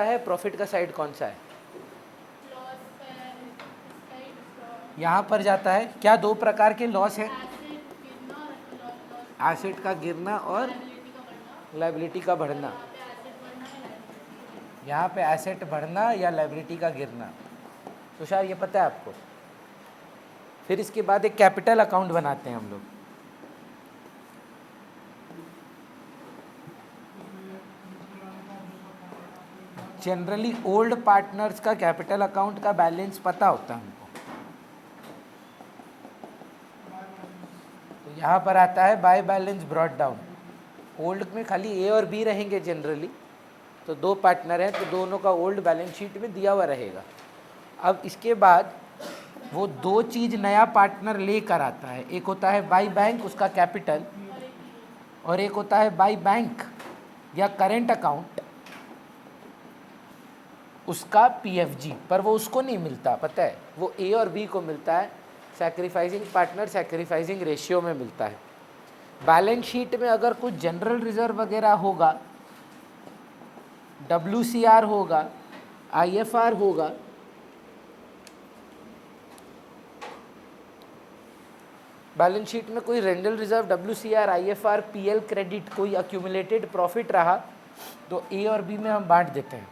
है प्रॉफिट का साइड कौन सा है? यहाँ पर जाता है क्या? दो प्रकार के लॉस है, एसेट का गिरना और लायबिलिटी का बढ़ना। यहाँ पे एसेट बढ़ना या लायबिलिटी का गिरना। तुषार ये पता है आपको? फिर इसके बाद एक कैपिटल अकाउंट बनाते हैं हम लोग। जनरली ओल्ड पार्टनर्स का कैपिटल अकाउंट का बैलेंस पता होता है हमको। तो यहाँ पर आता है by balance brought down. Old में खाली ए और बी रहेंगे जनरली, तो दो पार्टनर हैं तो दोनों का ओल्ड बैलेंस शीट में दिया हुआ रहेगा। अब इसके बाद वो दो चीज़ नया पार्टनर लेकर आता है, एक होता है बाय बैंक उसका कैपिटल, और एक होता है बाय बैंक या करेंट अकाउंट उसका पीएफजी। पर वो उसको नहीं मिलता, पता है, वो ए और बी को मिलता है, सैक्रिफाइसिंग पार्टनर सैक्रिफाइसिंग रेशियो में मिलता है। बैलेंस शीट में अगर कुछ जनरल रिजर्व वगैरह होगा, WCR होगा, IFR होगा, बैलेंस शीट में कोई general reserve, WCR, IFR, PL credit, कोई अक्यूमुलेटेड प्रॉफिट रहा तो ए और बी में हम बांट देते हैं।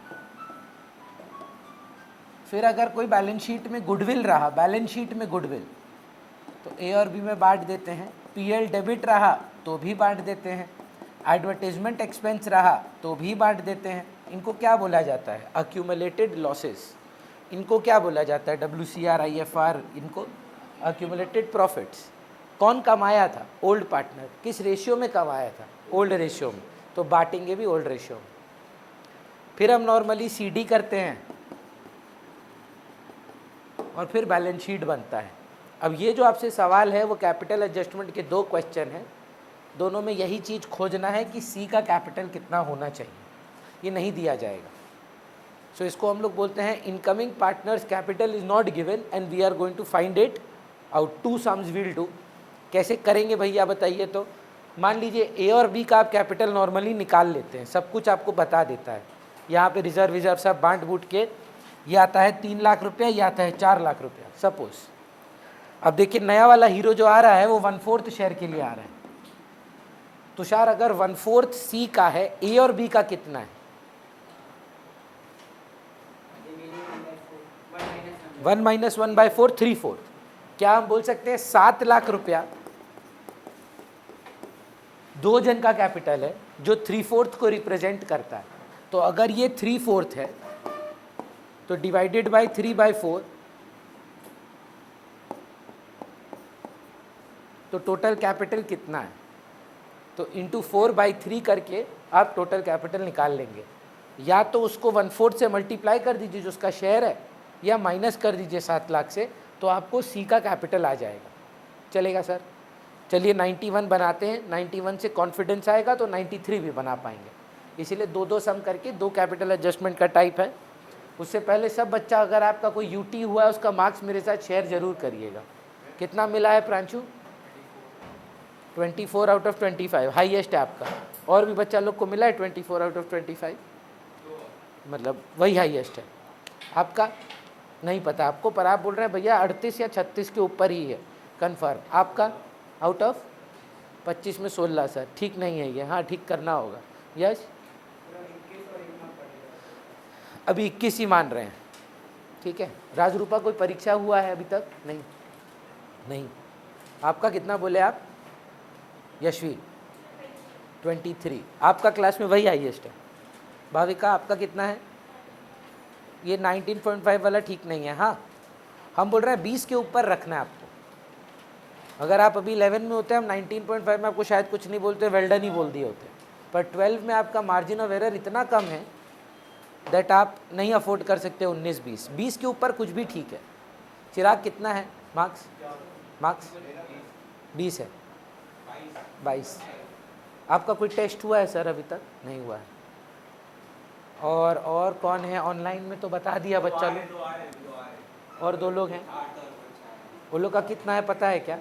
फिर अगर कोई बैलेंस शीट में गुडविल रहा, बैलेंस शीट में गुडविल, तो ए और बी में बांट देते हैं। PL डेबिट रहा तो भी बांट देते हैं। एडवर्टाइजमेंट एक्सपेंस रहा तो भी बांट देते हैं। इनको क्या बोला जाता है? Accumulated losses. इनको क्या बोला जाता है? WCR, IFR, इनको अक्यूमुलेटेड प्रॉफिट्स। कौन कमाया था? Old partner. किस रेशियो में कमाया था? ओल्ड रेशियो में, तो बांटेंगे भी ओल्ड रेशियो में। फिर हम नॉर्मली CD करते हैं और फिर बैलेंस शीट बनता है। अब ये जो आपसे सवाल है वो कैपिटल एडजस्टमेंट के दो क्वेश्चन हैं, दोनों में यही चीज़ खोजना है कि C का कैपिटल कितना होना चाहिए, ये नहीं दिया जाएगा। सो इसको हम लोग बोलते हैं incoming partners capital is not given and we are going to find it out. Two sums will do. कैसे करेंगे भैया बताइए? तो मान लीजिए ए और बी का आप कैपिटल नॉर्मली निकाल लेते हैं, सब कुछ आपको बता देता है, यहाँ पे रिजर्व सब बांट बूट के ये आता है 3 लाख रुपया, ये आता है 4 लाख रुपया सपोज। अब देखिए नया वाला हीरो जो आ रहा है वो 1/4 शेयर के लिए आ रहा है। तुषार अगर 1/4 C का है, ए और बी का कितना है? 1 - 1/4 3/4। क्या हम बोल सकते हैं 7 लाख रुपया दो जन का कैपिटल है जो 3/4 को रिप्रेजेंट करता है। तो अगर ये 3/4 है तो डिवाइडेड बाय 3/4, तो टोटल कैपिटल कितना है? तो इंटू 4/3 करके आप टोटल कैपिटल निकाल लेंगे। या तो उसको 1/4 से मल्टीप्लाई कर दीजिए जो उसका शेयर है, या माइनस कर दीजिए 7 लाख से, तो आपको C का कैपिटल आ जाएगा। चलेगा सर? चलिए 91 बनाते हैं। 91 से कॉन्फिडेंस आएगा तो 93 भी बना पाएंगे। इसीलिए दो दो सम करके दो कैपिटल एडजस्टमेंट का टाइप है। उससे पहले सब बच्चा अगर आपका कोई UT हुआ है उसका मार्क्स मेरे साथ शेयर जरूर करिएगा। कितना मिला है प्रांशु? 24 आउट ऑफ 25 हाईएस्ट है आपका। और भी बच्चा लोग को मिला है 24 आउट ऑफ 25? मतलब वही हाईएस्ट है आपका? नहीं पता आपको, पर आप बोल रहे हैं भैया 38 या 36 के ऊपर ही है कन्फर्म। आपका आउट ऑफ 25 में 16 सर, ठीक नहीं है ये? हाँ ठीक करना होगा। यस अभी 21 ही मान रहे हैं, ठीक है। राजरूपा कोई परीक्षा हुआ है अभी तक? नहीं नहीं। आपका कितना बोले आप? यशवी 23। आपका क्लास में वही हाईएस्ट है। भाविका आपका कितना है? ये 19.5 वाला ठीक नहीं है। हाँ हम बोल रहे हैं 20 के ऊपर रखना है आपको। अगर आप अभी 11 में होते हैं, हम 19.5 में आपको शायद कुछ नहीं बोलते, वेल्डन ही बोल दिए होते, पर 12 में आपका मार्जिन ऑफ एरर इतना कम है दैट आप नहीं अफोर्ड कर सकते 19-20। 20 के ऊपर कुछ भी ठीक है। चिराग कितना है मार्क्स? 20 है। 22। आपका कोई टेस्ट हुआ है सर? अभी तक नहीं हुआ है। और कौन है ऑनलाइन में? तो बता दिया बच्चा लोग। और 2 लोग हैं, वो लोग का कितना है पता है क्या?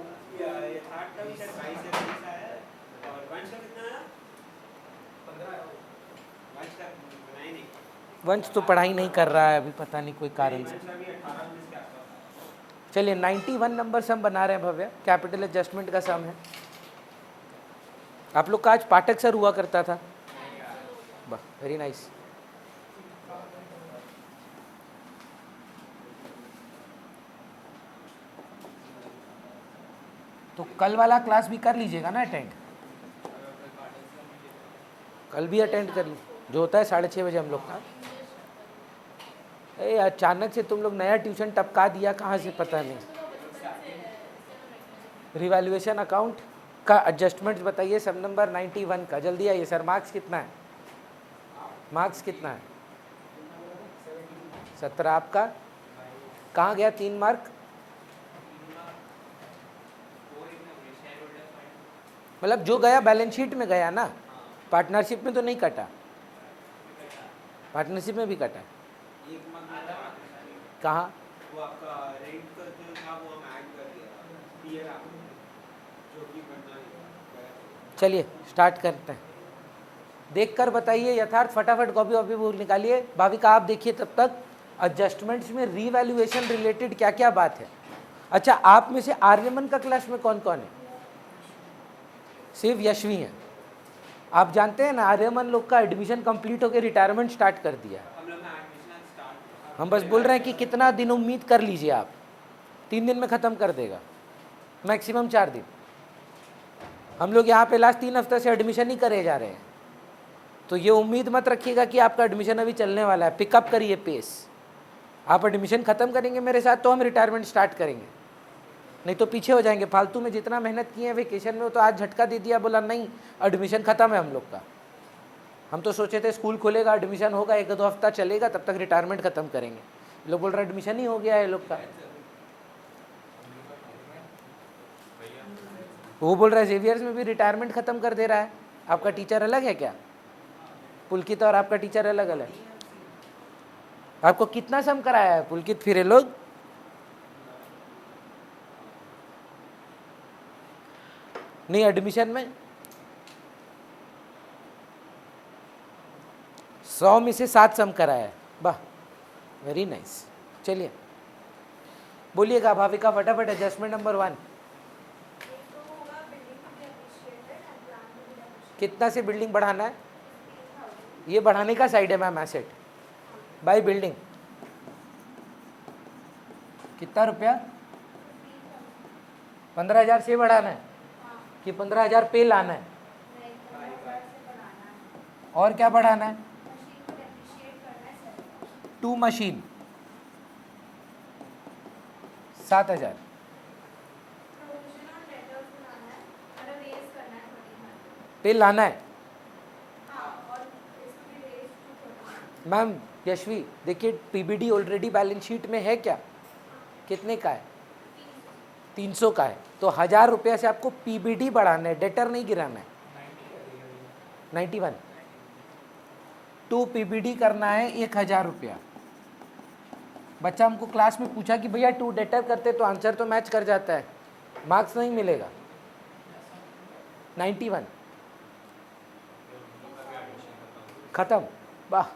वंश तो पढ़ाई नहीं कर रहा है अभी, पता नहीं कोई कारण से। चलिए 91 नंबर सम बना रहे हैं भव्य, कैपिटल एडजस्टमेंट का सम है। आप लोग का आज पाठक सर हुआ करता था, वाह वेरी नाइस। तो कल वाला क्लास भी कर लीजिएगा ना अटेंड, कल भी अटेंड कर लीजिए, जो होता है 6:30 बजे हम लोग का। अचानक से तुम लोग नया ट्यूशन टपका दिया, कहाँ से पता नहीं। रिवैल्यूएशन अकाउंट का एडजस्टमेंट्स बताइए, सब नंबर 91 का, जल्दी आइए सर। मार्क्स कितना है, मार्क्स कितना है? 17 आपका। कहाँ गया 3 मार्क? मतलब जो गया बैलेंस शीट में गया ना, पार्टनरशिप में तो नहीं कटा? पार्टनरशिप में भी कटा? कहाँ? वो आपका रेंट का जो था वो हम ऐड कर दिया, पीयर जो कि बनना है। चलिए स्टार्ट करते हैं, देखकर बताइए यथार्थ, फटाफट कॉपी वॉपी बुक निकालिए। भाविका आप देखिए तब तक एडजस्टमेंट्स में रीवैल्यूएशन रिलेटेड क्या क्या बात है। अच्छा, आप में से आर्यमन का क्लास में कौन कौन है? सिर्फ यशवी हैं। आप जानते हैं ना आर्यमन लोग का एडमिशन कंप्लीट होकर रिटायरमेंट स्टार्ट कर दिया। हम बस बोल रहे हैं कि कितना दिन उम्मीद कर लीजिए आप, 3 दिन में ख़त्म कर देगा, मैक्सिमम 4 दिन। हम लोग यहाँ पे लास्ट 3 हफ्ते से एडमिशन ही करे जा रहे हैं, तो ये उम्मीद मत रखिएगा कि आपका एडमिशन अभी चलने वाला है। पिकअप करिए पेस। आप एडमिशन ख़त्म करेंगे मेरे साथ तो हम रिटायरमेंट स्टार्ट करेंगे, नहीं तो पीछे हो जाएंगे। फालतू में जितना मेहनत किए हैं वेकेशन में, तो आज झटका दे दिया, बोला नहीं एडमिशन ख़त्म है हम लोग का। हम तो सोचे थे स्कूल खुलेगा, एडमिशन होगा, 1-2 हफ्ता चलेगा, तब तक रिटायरमेंट ख़त्म करेंगे। लोग बोल रहे एडमिशन ही हो गया है लोग का। वो बोल रहा है जेवियर्स में भी रिटायरमेंट ख़त्म कर दे रहा है। आपका टीचर अलग है क्या? पुलकित और आपका टीचर अलग अलग? आपको कितना सम कराया है पुलकित फिर ये लोग? नहीं एडमिशन में 100 में से 7 सम कराया है, वाह वेरी नाइस। चलिए बोलिएगा भाविका फटाफट, एडजस्टमेंट नंबर 1। कितना से बिल्डिंग बढ़ाना है? ये बढ़ाने का साइड है मैम, एसेट बाय बिल्डिंग। कितना रुपया? 15,000 से बढ़ाना है कि 15,000 पे लाना है? और क्या बढ़ाना है? 2 मशीन 7,000। पे लाना है मैम। यशवी देखिए पीबीडी ऑलरेडी बैलेंस शीट में है क्या? कितने का है? 300 का है, तो 1,000 रुपया से आपको पीबीडी बढ़ाना है, डेटर नहीं गिराना है। 91 2 पीबीडी करना है 1,000 रुपया। बच्चा हमको क्लास में पूछा कि भैया 2 डेटर करते तो आंसर तो मैच कर जाता है, मार्क्स नहीं मिलेगा। 91 खत्म, वाह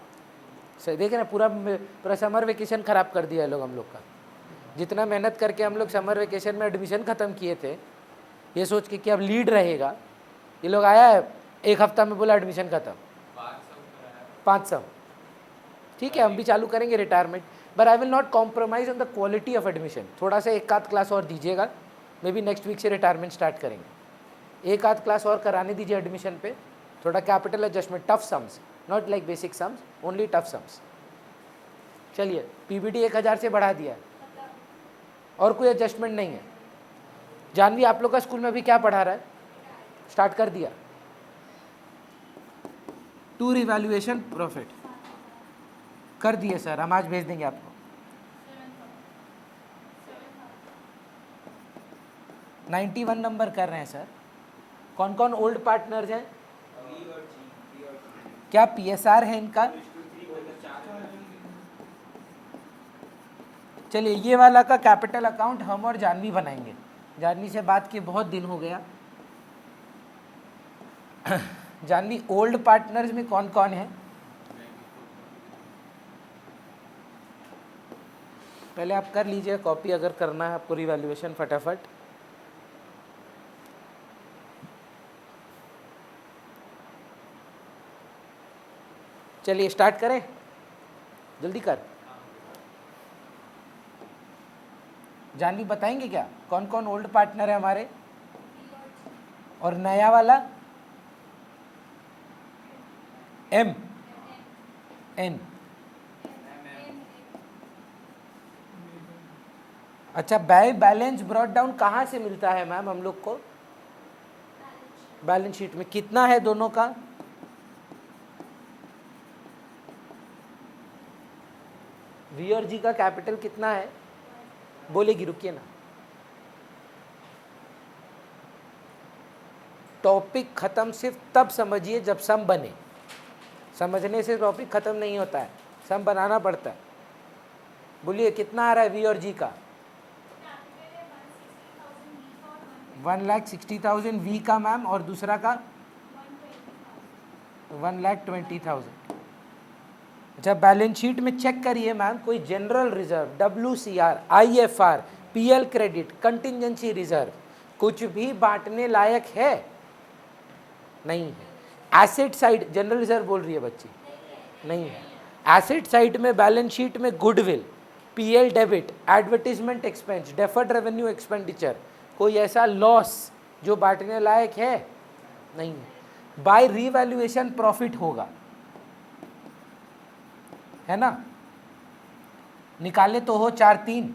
सही। देखे ना पूरा समर वेकेशन ख़राब कर दिया है लोग हम लोग का। जितना मेहनत करके हम लोग समर वेकेशन में एडमिशन ख़त्म किए थे, ये सोच के कि अब लीड रहेगा, ये लोग आया है 1 हफ्ता में बोला एडमिशन ख़त्म। 500 ठीक है, हम भी चालू करेंगे retirement, but I will not compromise on the quality of admission. थोड़ा सा 1-आध क्लास और दीजिएगा, मे बी नेक्स्ट वीक से रिटायरमेंट स्टार्ट करेंगे। 1-आध क्लास और कराने दीजिए एडमिशन पे, थोड़ा capital adjustment, tough sums, not like basic sums, only tough sums. चलिए पीबीडी 1,000 से बढ़ा दिया, और कोई एडजस्टमेंट नहीं है। जानवी आप लोग का स्कूल में भी क्या पढ़ा रहा है? स्टार्ट कर दिया 2 रिवैल्यूएशन प्रॉफिट कर दिए सर, हम आज भेज देंगे आपको। 91 नंबर कर रहे हैं सर। कौन कौन ओल्ड पार्टनर्स हैं? क्या पीएसआर है इनका? चलिए ये वाला का कैपिटल अकाउंट हम और जानवी बनाएंगे। जानवी से बात किए बहुत दिन हो गया। जानवी ओल्ड पार्टनर्स में कौन कौन है? पहले आप कर लीजिए कॉपी, अगर करना है आपको रिवैल्यूएशन फटाफट। चलिए स्टार्ट करें, जल्दी कर। जानवी बताएंगे क्या कौन कौन ओल्ड पार्टनर है हमारे, और नया वाला एम एन। अच्छा, बैलेंस ब्रॉट डाउन कहाँ से मिलता है मैम हम लोग को? बैलेंस शीट में कितना है दोनों का? वी और जी का कैपिटल कितना है? बोलेगी, रुकिए ना। टॉपिक खत्म सिर्फ तब समझिए जब सम बने। समझने से टॉपिक खत्म नहीं होता है, सम बनाना पड़ता है। बोलिए कितना आ रहा है वी और जी का? 1,60,000 वी का मैम, और दूसरा का 1,20,000। अच्छा, बैलेंस शीट में चेक करिए मैम, कोई general reserve, WCR, IFR, PL credit, contingency reserve कुछ भी बांटने लायक है? नहीं है। एसेट साइड जनरल रिजर्व बोल रही है बच्ची, नहीं है। एसेट साइड में बैलेंस शीट में goodwill, PL debit, advertisement expense, deferred revenue expenditure, कोई ऐसा लॉस जो बांटने लायक है? नहीं है। बाय रीवैल्यूएशन प्रॉफिट होगा, है ना? निकाले तो हो 4-3।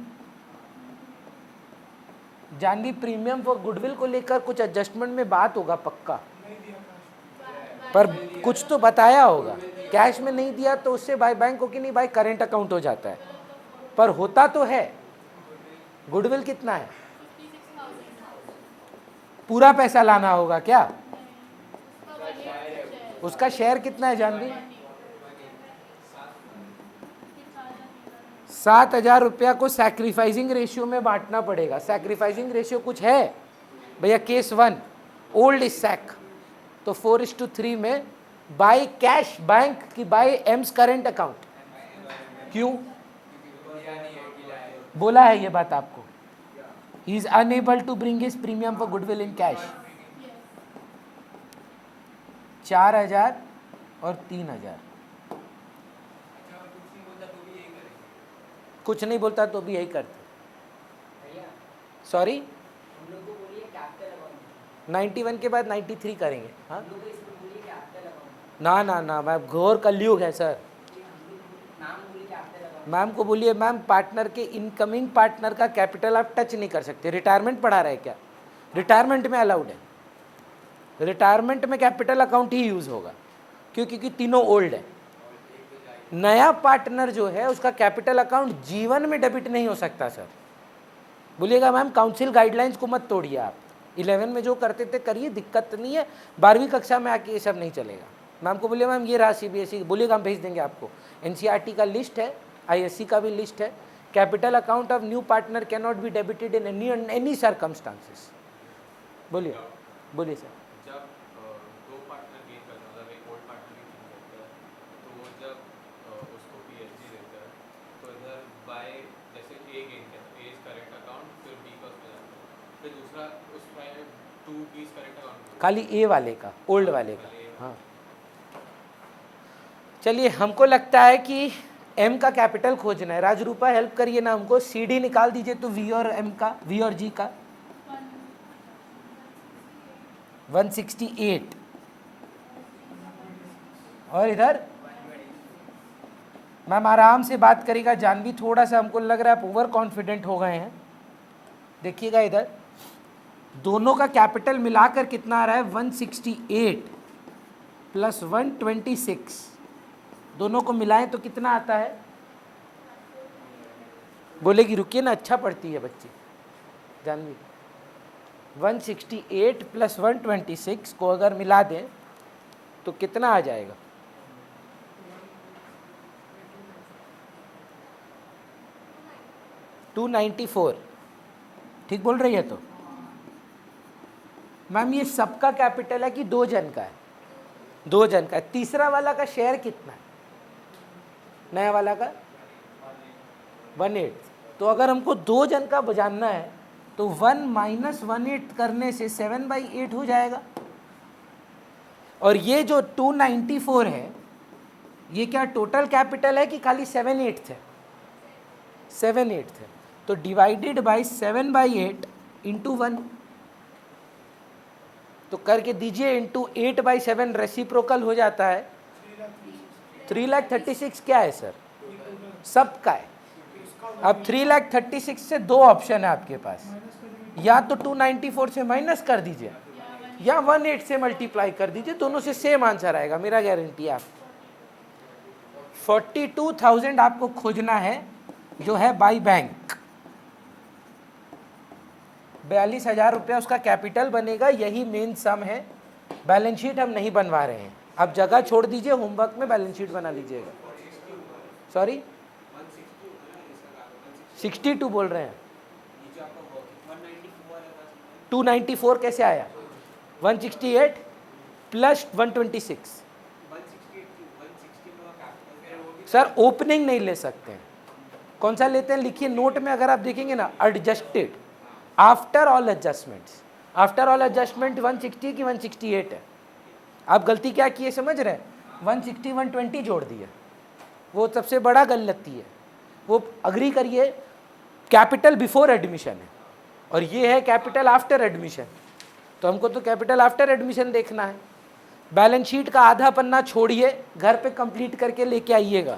जानवी प्रीमियम फॉर गुडविल को लेकर कुछ एडजस्टमेंट में बात होगा पक्का, पर कुछ तो बताया होगा। कैश में नहीं दिया तो उससे बाय बैंक हो कि नहीं, बाय करेंट अकाउंट हो जाता है, पर होता तो है। गुडविल कितना है? पूरा पैसा लाना होगा क्या? उसका शेयर कितना है जानवी? 7,000 रुपया को सैक्रिफाइसिंग रेशियो में बांटना पड़ेगा। सैक्रिफाइसिंग रेशियो कुछ है भैया? केस 1 ओल्ड इज सैक, तो 4:3 में बाय कैश बैंक की बाय एम्स करेंट अकाउंट। क्यों बोला है ये बात आपको? He is unable to bring his premium for goodwill in cash. 4,000 और 3,000। कुछ नहीं बोलता तो भी यही करते। सॉरी, 91 के बाद 93 करेंगे। हाँ ना ना ना मैम, घोर कलयुग है सर। मैम को बोलिए, मैम पार्टनर के इनकमिंग पार्टनर का कैपिटल आप टच नहीं कर सकते। रिटायरमेंट पढ़ा रहे क्या? रिटायरमेंट में अलाउड है, रिटायरमेंट में कैपिटल अकाउंट ही यूज होगा, क्योंकि तीनों ओल्ड है। नया पार्टनर जो है उसका कैपिटल अकाउंट जीवन में डेबिट नहीं हो सकता सर। बोलिएगा मैम काउंसिल गाइडलाइंस को मत तोड़िए आप, 11 में जो करते थे करिए, दिक्कत नहीं है। 12वीं कक्षा में आके ये सब नहीं चलेगा। मैम को बोलिए मैम ये रहा CBSE, बोलिएगा हम भेज देंगे आपको। NCERT का लिस्ट है, ISC का भी लिस्ट है। Capital account of new partner can not be debited in any circumstances. बोलिए बोलिए सर। जब दो पार्टनर गेन करते हैं, मतलब एक ओल्ड पार्टनर गेन करता है, तो वो जब उसको PSG देता है, तो इधर बाय जैसे A गेन करता है, A इज करेंट अकाउंट, फिर B का उसमें जाता है, फिर दूसरा उसमें 2B इज करेंट अकाउंट, खाली A वाले का, ओल्ड वाले का। हाँ चलिए, हमको लगता है कि M का कैपिटल खोजना है। राजरूपा हेल्प करिए ना हमको, CD निकाल दीजिए तो V और M का, V और G का 168, और इधर मैम आराम से बात करेगा। जानवी थोड़ा सा हमको लग रहा है आप ओवर कॉन्फिडेंट हो गए हैं। देखिएगा इधर दोनों का कैपिटल मिलाकर कितना आ रहा है? 168 प्लस 126, दोनों को मिलाएं तो कितना आता है? बोलेगी रुकिए ना, अच्छा पढ़ती है बच्ची जानवी। 168 प्लस 126 को अगर मिला दें तो कितना आ जाएगा? 294। ठीक बोल रही है? तो मैम ये सबका कैपिटल है कि 2 जन का है? 2 जन का है। तीसरा वाला का शेयर कितना है? नया वाला का 1/8। तो अगर हमको 2 जन का जानना है तो 1 माइनस 1/8 करने से 7/8 हो जाएगा। और ये जो 294 है ये क्या टोटल कैपिटल है कि खाली 7/8 है? 7/8 है। तो डिवाइडेड बाई 7/8 इंटू 1 तो करके दीजिए, इंटू 8/7 रेसिप्रोकल हो जाता है। 3,36,000 क्या है सर? सबका है। अब 3,36,000 से 2 ऑप्शन है आपके पास, या तो 294 से माइनस कर दीजिए या 18 से मल्टीप्लाई कर दीजिए, दोनों से सेम आंसर आएगा, मेरा गारंटी है आपको। 42,000 आपको खोजना है जो है बाई बैंक। 42,000 रुपया उसका कैपिटल बनेगा, यही मेन सम है। बैलेंस शीट हम नहीं बनवा रहे हैं, आप जगह छोड़ दीजिए, होमवर्क में बैलेंस शीट बना लीजिएगा। सॉरी 62 बोल रहे हैं। 294 कैसे आया? 168 प्लस 126। सर ओपनिंग नहीं ले सकते हैं। कौन सा लेते हैं? लिखिए नोट में, अगर आप देखेंगे ना, adjusted after all adjustments. After all adjustment 160 की 168 है। आप गलती क्या किए समझ रहे हैं? 160 120 जोड़ दिया, वो सबसे बड़ा गलती है। वो अग्री करिए, कैपिटल बिफोर एडमिशन है और ये है कैपिटल आफ्टर एडमिशन, तो हमको तो कैपिटल आफ्टर एडमिशन देखना है। बैलेंस शीट का आधा पन्ना छोड़िए, घर पे कंप्लीट करके लेके आइएगा।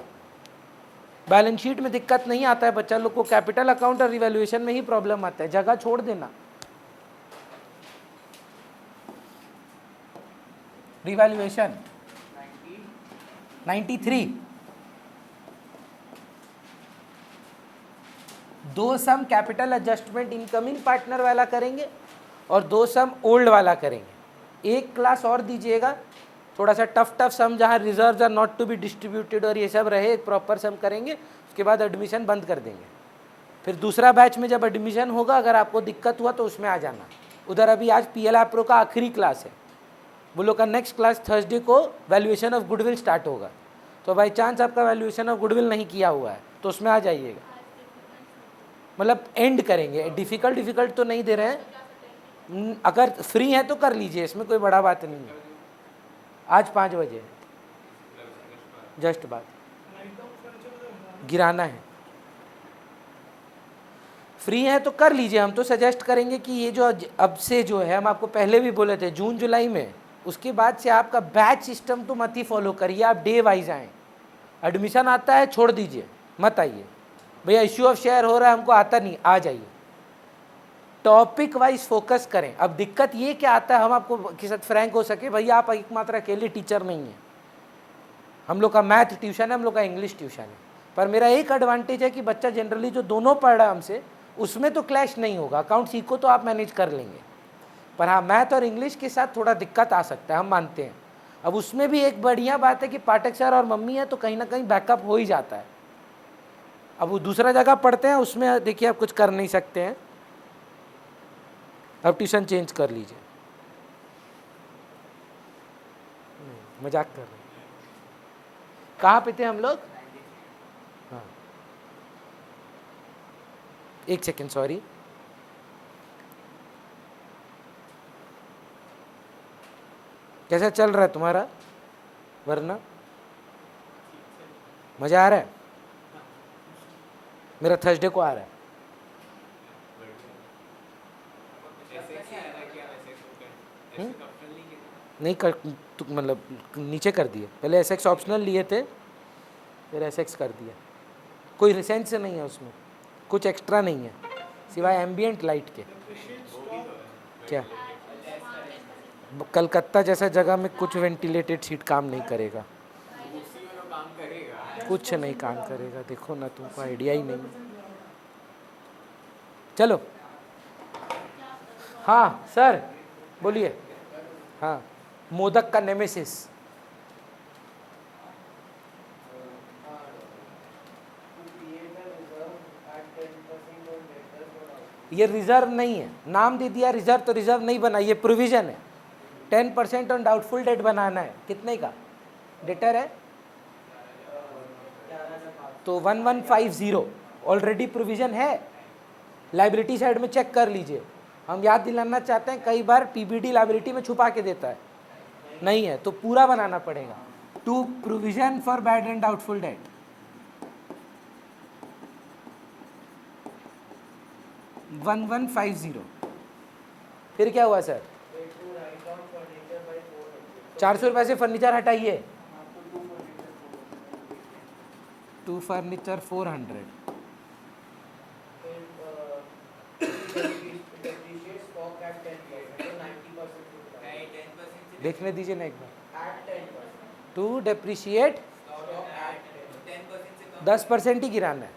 बैलेंस शीट में दिक्कत नहीं आता है बच्चा लोग को, कैपिटल अकाउंट और रिवैल्यूएशन में ही प्रॉब्लम आता है, जगह छोड़ देना। Revaluation 93, 2 sum capital adjustment incoming partner वाला करेंगे और 2 सम ओल्ड वाला करेंगे। एक क्लास और दीजिएगा, थोड़ा सा टफ सम जहाँ reserves are not to be distributed और ये सब रहे, एक प्रॉपर सम करेंगे, उसके बाद एडमिशन बंद कर देंगे। फिर दूसरा बैच में जब एडमिशन होगा, अगर आपको दिक्कत हुआ तो उसमें आ जाना। उधर अभी आज PL प्रो का आखिरी क्लास है, वो लोग का नेक्स्ट क्लास थर्सडे को वैल्यूएशन ऑफ गुडविल स्टार्ट होगा। तो बाई चांस आपका वैल्यूएशन ऑफ गुडविल नहीं किया हुआ है तो उसमें आ जाइएगा, मतलब एंड करेंगे। डिफ़िकल्ट तो नहीं दे रहे हैं, अगर फ्री हैं तो कर लीजिए, इसमें कोई बड़ा बात नहीं है। आज 5 बजे जस्ट बात गिराना है। फ्री है तो कर लीजिए, हम तो सजेस्ट करेंगे कि ये जो अब से जो है, हम आपको पहले भी बोले थे जून जुलाई में, उसके बाद से आपका बैच सिस्टम तो मत ही फॉलो करिए, आप डे वाइज आएँ। एडमिशन आता है छोड़ दीजिए, मत आइए। भैया इश्यू ऑफ शेयर हो रहा है, हमको आता नहीं, आ जाइए। टॉपिक वाइज फोकस करें। अब दिक्कत ये क्या आता है, हम आपको के साथ फ्रैंक हो सके, भैया आप एकमात्र अकेले टीचर नहीं हैं। हम लोग का मैथ ट्यूशन है, हम लोग का इंग्लिश ट्यूशन है, पर मेरा एक एडवांटेज है कि बच्चा जनरली जो दोनों पढ़ रहा है हमसे, उसमें तो क्लैश नहीं होगा। अकाउंट सीखो तो आप मैनेज कर लेंगे, पर हाँ मैथ और इंग्लिश के साथ थोड़ा दिक्कत आ सकता है, हम मानते हैं। अब उसमें भी एक बढ़िया बात है कि पाठक सर और मम्मी है तो कहीं ना कहीं बैकअप हो ही जाता है। अब वो दूसरा जगह पढ़ते हैं, उसमें देखिए आप कुछ कर नहीं सकते हैं, अब ट्यूशन चेंज कर लीजिए। मजाक कर रहे हैं। कहाँ पे थे हम लोग? हाँ एक सेकेंड, सॉरी। कैसा चल रहा है तुम्हारा? वरना मज़ा आ रहा है? मेरा थर्सडे को आ रहा है। नहीं कर, मतलब नीचे कर दिए, पहले SX ऑप्शनल लिए थे, फिर SX कर दिया। कोई सेंस नहीं है उसमें, कुछ एक्स्ट्रा नहीं है सिवाय एम्बियंट लाइट के। क्या कलकत्ता जैसा जगह में कुछ वेंटिलेटेड सीट काम नहीं करेगा, कुछ नहीं काम करेगा। देखो ना, तुमको आइडिया ही नहीं। चलो हाँ सर बोलिए। हाँ मोदक का नेमेसिस। ये रिजर्व नहीं है, नाम दे दिया रिजर्व तो रिजर्व नहीं बना, ये प्रोविजन है। 10% ऑन डाउटफुल डेट बनाना है। कितने का डेटर है? तो 1150 ऑलरेडी प्रोविजन है, लाइबिलिटी साइड में चेक कर लीजिए। हम याद दिलाना चाहते हैं, कई बार पीबीडी लाइबिलिटी में छुपा के देता है, नहीं है तो पूरा बनाना पड़ेगा। To provision for bad and doubtful debt, $1150। फिर क्या हुआ सर? 400 रुपये से फर्नीचर हटाइए, टू फर्नीचर 400। देखने दीजिए ना एक बार। टू डेप्रिशिएट 10% ही गिराना है।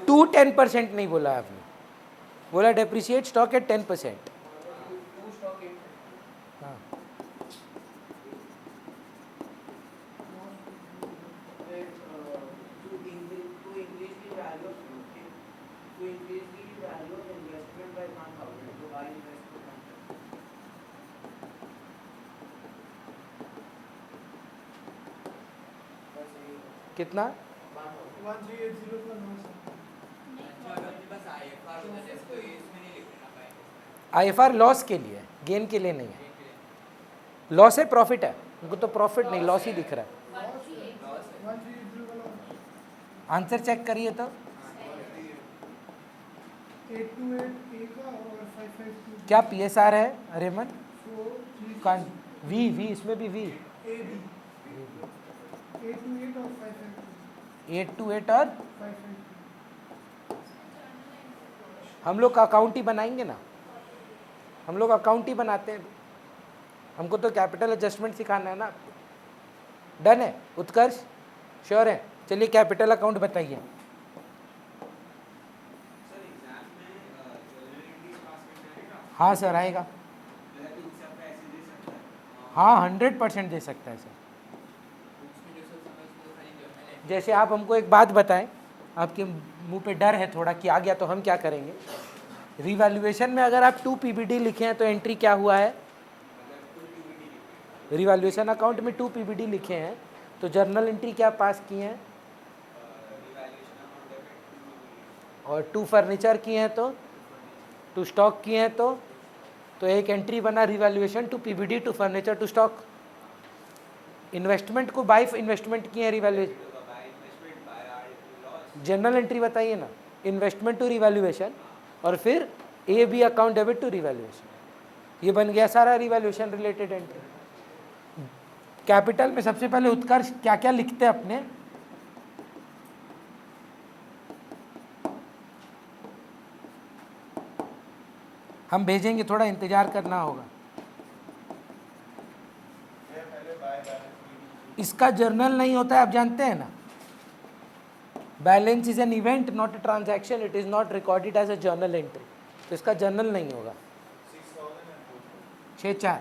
टू 10% नहीं बोला आपने, बोला डेप्रिशिएट स्टॉक एट 10%। हाँ, कितना? 1380 का लॉस है। IFR लॉस के लिए, गेन के लिए नहीं है। लॉस है प्रॉफिट है, उनको तो प्रॉफिट नहीं लॉस ही दिख रहा है। 1380 का लॉस। आंसर चेक करिए तो 828 ए का और 552 क्या PSR है रेमन? 4 का वी इसमें भी वी, ए बी 828 और 552 828 और 552। हम लोग अकाउंट ही बनाएंगे ना, हम लोग अकाउंट ही बनाते हैं, हमको तो कैपिटल एडजस्टमेंट सिखाना है ना। डन है उत्कर्ष, श्योर है? चलिए कैपिटल अकाउंट बताइए। हाँ सर आएगा, हाँ 100% दे सकता है सर। जैसे आप हमको एक बात बताएं, आपके मुंह पे डर है थोड़ा कि आ गया तो हम क्या करेंगे। रिवैल्यूएशन में अगर आप 2 PBD लिखे हैं तो एंट्री क्या हुआ है? रिवैल्यूएशन अकाउंट में 2 PBD लिखे हैं तो जर्नल एंट्री क्या पास की हैं? और 2 फर्नीचर किए हैं तो 2 स्टॉक किए हैं तो एक एंट्री बना revaluation to PBD to furniture to stock. Investment को बाय इन्वेस्टमेंट किए हैं रिवैल्यूएशन, जनरल एंट्री बताइए ना, इन्वेस्टमेंट टू रिवैल्यूएशन और फिर AB account debit to revaluation. ये बन गया सारा रिवैल्यूएशन रिलेटेड एंट्री। कैपिटल में सबसे पहले उत्कर्ष क्या क्या लिखते हैं अपने? हम भेजेंगे, थोड़ा इंतजार करना होगा। इसका जर्नल नहीं होता है, आप जानते हैं ना। Balance is an event not a transaction, it is not recorded as a journal entry, तो इसका जर्नल नहीं होगा। 6-4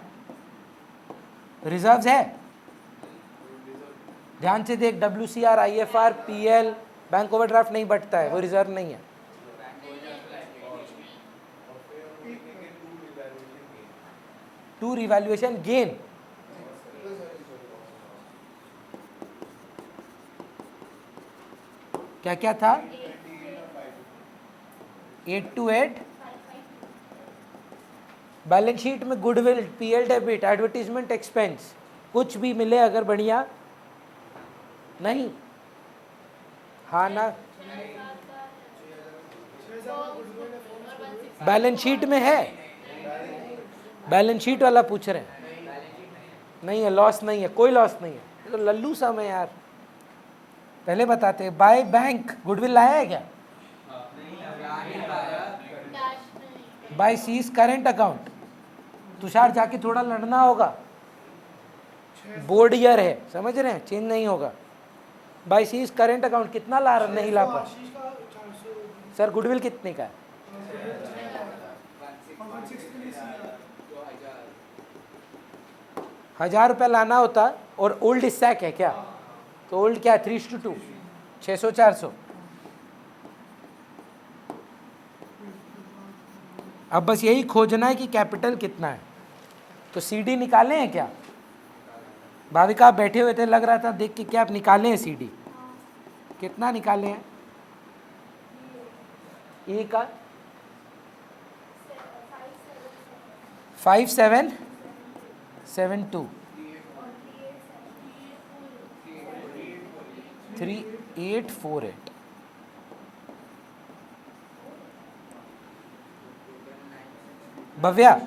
रिजर्व्स है, ध्यान से देख, WCR IFR PL bank overdraft नहीं बटता है, वो रिजर्व नहीं है। टू रिवैल्यूएशन गेन, क्या क्या था? 828 बैलेंस शीट में goodwill, PL debit, advertisement expense, कुछ भी मिले अगर बढ़िया नहीं, हाँ ना, बैलेंस शीट में है, बैलेंस शीट वाला पूछ रहे हैं। नहीं है, लॉस नहीं है, कोई लॉस नहीं है, ये तो लल्लू सम है यार। पहले बताते हैं, बाय बैंक गुडविल लाया है क्या? By C's current account, Tushar जाके थोड़ा लड़ना होगा, बोर्ड ईयर है, समझ रहे हैं, चेंज नहीं होगा। बाय सीज करेंट अकाउंट कितना ला रहा, नहीं ला पा सर। गुडविल कितने का है? 1000 रुपया लाना होता, और ओल्ड स्टैक है क्या? तो ओल्ड क्या है? 3:2, 600-400। अब बस यही खोजना है कि कैपिटल कितना है। तो CD निकाले हैं क्या? भाविका आप बैठे हुए थे, लग रहा था देख के, क्या आप निकाले हैं CD? कितना निकाले हैं ए का? 5772 3848। भव्या,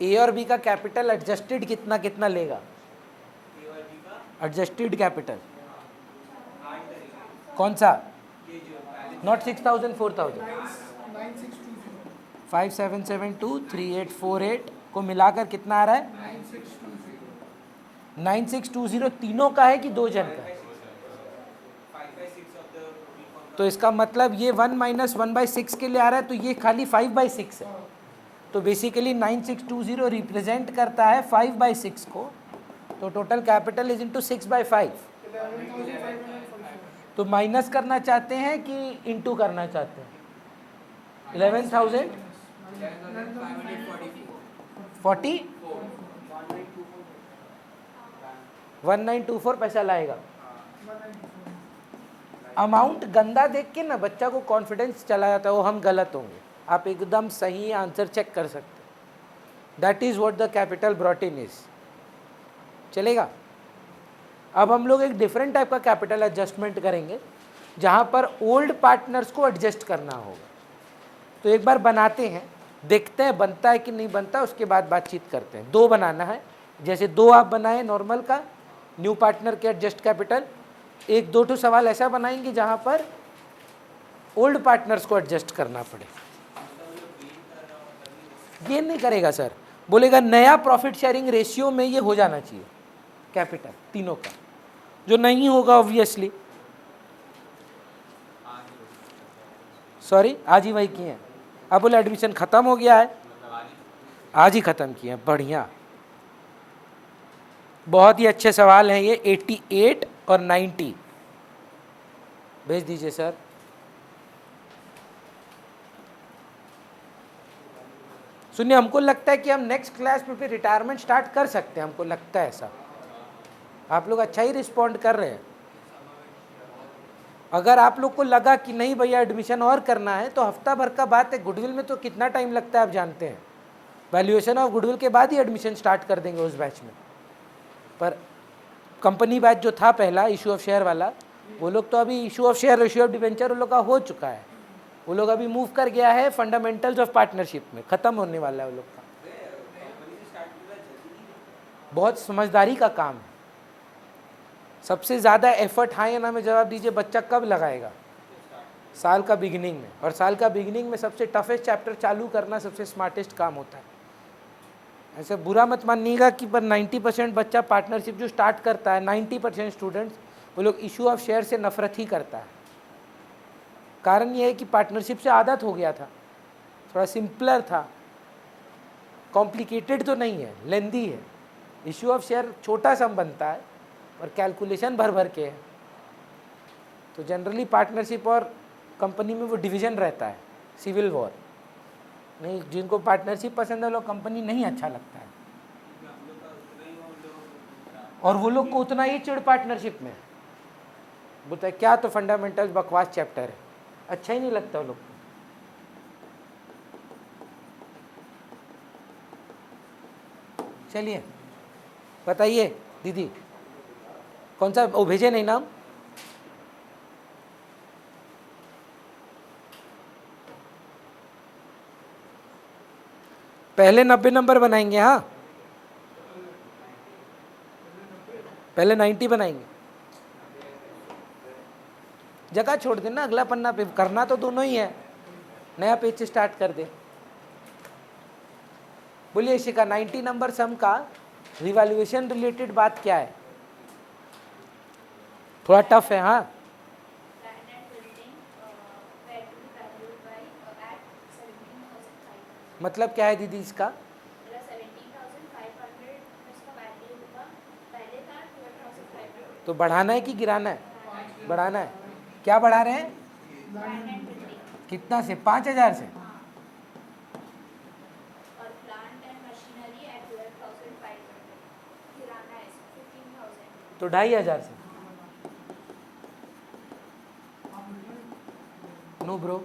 ए और बी का कैपिटल एडजस्टेड कितना कितना लेगा? एडजस्टेड कैपिटल कौन सा? नॉट 6000, 4000। 5772 3848 को मिलाकर कितना आ रहा है? 9620। तीनों का है कि दो जन का है? तो इसका मतलब ये 1 - 1/6 के लिए आ रहा है, तो ये खाली 5/6 है। तो बेसिकली 9620 रिप्रेजेंट करता है 5/6 को। तो टोटल कैपिटल इज इनटू 6/5। तो माइनस करना चाहते हैं कि इंटू करना चाहते हैं? 11,000 40 1924 पैसा लाएगा। अमाउंट गंदा देख के ना बच्चा को कॉन्फिडेंस चला जाता है, वो हम गलत होंगे। आप एकदम सही आंसर चेक कर सकते हैं। That is what the capital brought in is. चलेगा? अब हम लोग एक डिफरेंट टाइप का कैपिटल एडजस्टमेंट करेंगे जहां पर ओल्ड पार्टनर्स को एडजस्ट करना होगा। तो एक बार बनाते हैं, देखते हैं बनता है कि नहीं बनता, उसके बाद बातचीत करते हैं। 2 बनाना है, जैसे 2 आप बनाए नॉर्मल का न्यू पार्टनर के एडजस्ट कैपिटल। 1-2 ठो सवाल ऐसा बनाएंगे जहां पर ओल्ड पार्टनर्स को एडजस्ट करना पड़े। गेन नहीं करेगा सर, बोलेगा नया प्रॉफिट शेयरिंग रेशियो में ये हो जाना चाहिए कैपिटल तीनों का, जो नहीं होगा ऑब्वियसली। सॉरी, आज ही वही किए हैं। अब बोले एडमिशन खत्म हो गया है, आज ही खत्म किए हैं। बढ़िया, बहुत ही अच्छे सवाल हैं ये। 88 और 90 भेज दीजिए सर। सुनिए, हमको लगता है कि हम नेक्स्ट क्लास में फिर रिटायरमेंट स्टार्ट कर सकते हैं, हमको लगता है ऐसा। आप लोग अच्छा ही रिस्पॉन्ड कर रहे हैं। अगर आप लोग को लगा कि नहीं भैया एडमिशन और करना है, तो हफ्ता भर का बात है। गुडविल में तो कितना टाइम लगता है आप जानते हैं। वैल्यूएशन ऑफ गुडविल के बाद ही एडमिशन स्टार्ट कर देंगे उस बैच में। पर कंपनी बैच जो था पहला इशू ऑफ शेयर वाला, वो लोग तो अभी issue of share, issue of debenture उन लोग का हो चुका है। वो लोग अभी मूव कर गया है फंडामेंटल्स ऑफ पार्टनरशिप में, ख़त्म होने वाला है वो लोग का। बहुत समझदारी का काम है। सबसे ज़्यादा एफर्ट हाँ या ना में जवाब दीजिए, बच्चा कब लगाएगा? साल का बिगिनिंग में। और साल का बिगिनिंग में सबसे टफेस्ट चैप्टर चालू करना सबसे स्मार्टेस्ट काम होता है। ऐसे बुरा मत मानिएगा कि पर 90% बच्चा पार्टनरशिप जो स्टार्ट करता है, 90% स्टूडेंट्स वो लोग इशू ऑफ शेयर से नफरत ही करता है। कारण ये है कि पार्टनरशिप से आदत हो गया था, थोड़ा सिंपलर था, कॉम्प्लिकेटेड तो नहीं है, लेंदी है। इशू ऑफ शेयर छोटा सा बनता है और कैलकुलेशन भर भर के है। तो जनरली पार्टनरशिप और कंपनी में वो डिवीज़न रहता है, सिविल वॉर। नहीं, जिनको पार्टनरशिप पसंद है, लोग कंपनी नहीं अच्छा लगता है। और वो लोग को उतना ही चिड़ पार्टनरशिप में, बोलता है क्या तो फंडामेंटल्स बकवास चैप्टर है, अच्छा ही नहीं लगता वो लोग को। चलिए बताइए दीदी, कौन सा वो भेजे नहीं नाम? पहले 90 नंबर बनाएंगे। हाँ, पहले 90 बनाएंगे। जगह छोड़ देना, अगला पन्ना पे करना तो दोनों ही है, नया पेज से स्टार्ट कर दे। बोलिए शिखा, 90 नंबर सम का रिवैल्यूएशन रिलेटेड बात क्या है? थोड़ा टफ है। हाँ, मतलब क्या है दीदी इसका? तो बढ़ाना है कि गिराना है? बढ़ाना है। क्या बढ़ा रहे हैं? कितना से? 5,000 से? तो 2,500 से। नो ब्रो,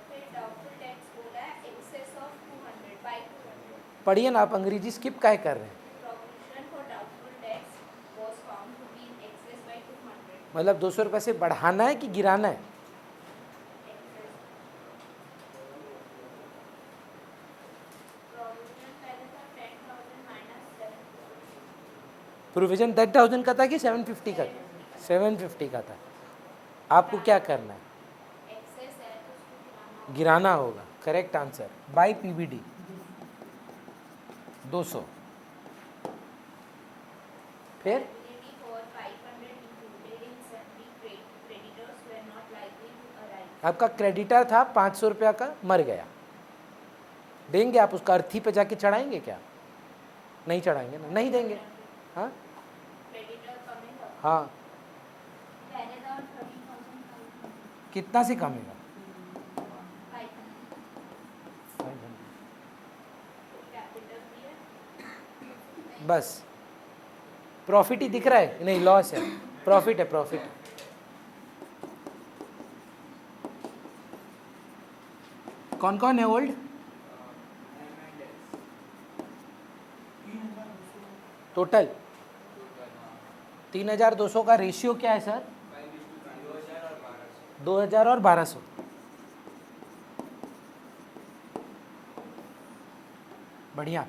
फिर डाउटफुल डेट्स बोला है एक्सेस ऑफ 200 बाय 200. पढ़िए ना आप, अंग्रेजी स्किप काहे कर रहे हैं? Provision for doubtful debts was found to be in excess by 200. मतलब 200 रुपये से बढ़ाना है कि गिराना है? Excess. Provision पहले था 10,000 minus 7,000. प्रोविजन 10,000 का था कि 750 का? 750 का था। आपको क्या करना है? Excess है तो उसको गिराना होगा। Correct answer by PVD 200। फिर liability for 500 included in sundry creditors were not likely to arise. आपका क्रेडिटर था 500 रुपया का, मर गया, देंगे आप उसका अर्थी पे जाके चढ़ाएंगे क्या? नहीं चढ़ाएंगे ना, नहीं देंगे। हाँ Creditor कमेगा. हाँ, पहले था 30,000 कितना से कमेगा? 500. कैपिटल भी है. बस प्रॉफिट ही दिख रहा है, नहीं लॉस है, प्रॉफिट है, प्रॉफिट है। कौन कौन है ओल्ड? 3,200. टोटल 3,200 का रेशियो क्या है सर? 2,000 और 1,200। बढ़िया।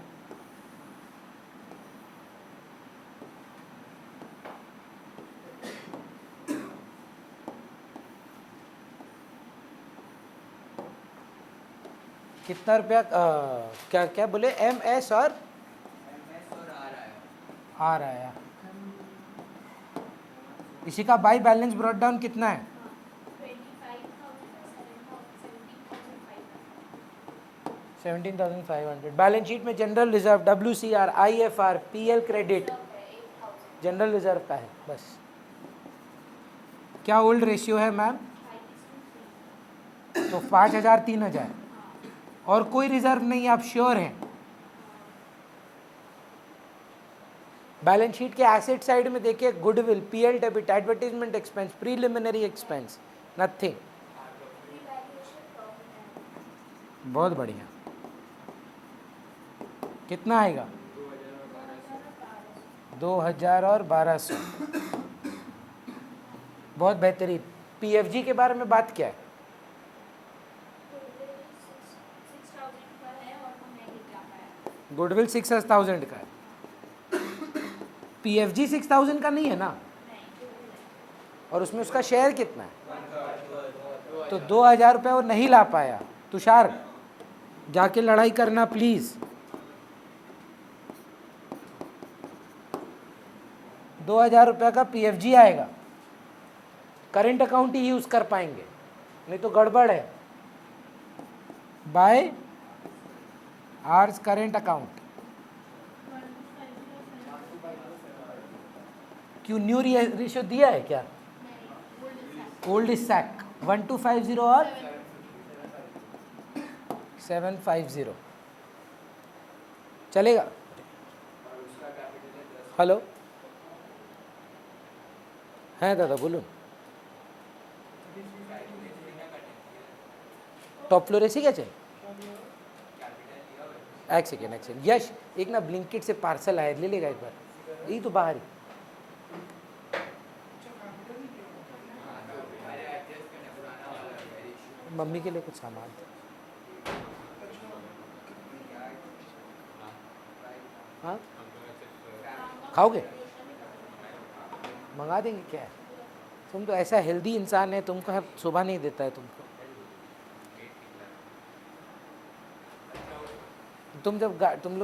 कितना रुपया क्या क्या बोले? एम एस और आर आया। इसी का बाई बैलेंस ब्रॉट डाउन कितना है? 17,500। बैलेंस शीट में general reserve, WCR, IFR, PL credit general reserve का है। बस क्या ओल्ड रेशियो है मैम? तो 5,000 3,000 और कोई रिजर्व नहीं, आप श्योर हैं? बैलेंस शीट के एसेट साइड में देखिए, goodwill, PL debit, advertisement expense, preliminary expense, nothing. बहुत बढ़िया। कितना आएगा? 2,000 और 1,200। बहुत बेहतरीन। PFG के बारे में बात क्या है? 6,000 का है और हम नहीं निकला पाया. गुडविल 6,000 का है, PFG 6,000 का नहीं है ना, और उसमें उसका शेयर कितना है? तो 2,000 रुपये वो नहीं ला पाया। तुषार जाके लड़ाई करना प्लीज। 2,000 रुपये का PFG आएगा, करेंट अकाउंट ही यूज कर पाएंगे, नहीं तो गड़बड़ है। By R's current account. क्यों न्यू रेशियो दिया है क्या? ओल्ड इज सैक 1250 और 750 चलेगा। हेलो हैं दादा, बोलो। टॉप फ्लोर ऐसी क्या चाहिए? एक सेकेंड यश, एक ना ब्लिंकिट से पार्सल आया, ले लेगा एक बार, यही तो बाहर ही। मम्मी के लिए कुछ सामान था। हाँ खाओगे? मंगा देंगे क्या है? तुम तो ऐसा हेल्दी इंसान है, तुमको हर सुबह नहीं देता है तुमको। तुम जब तुम लोग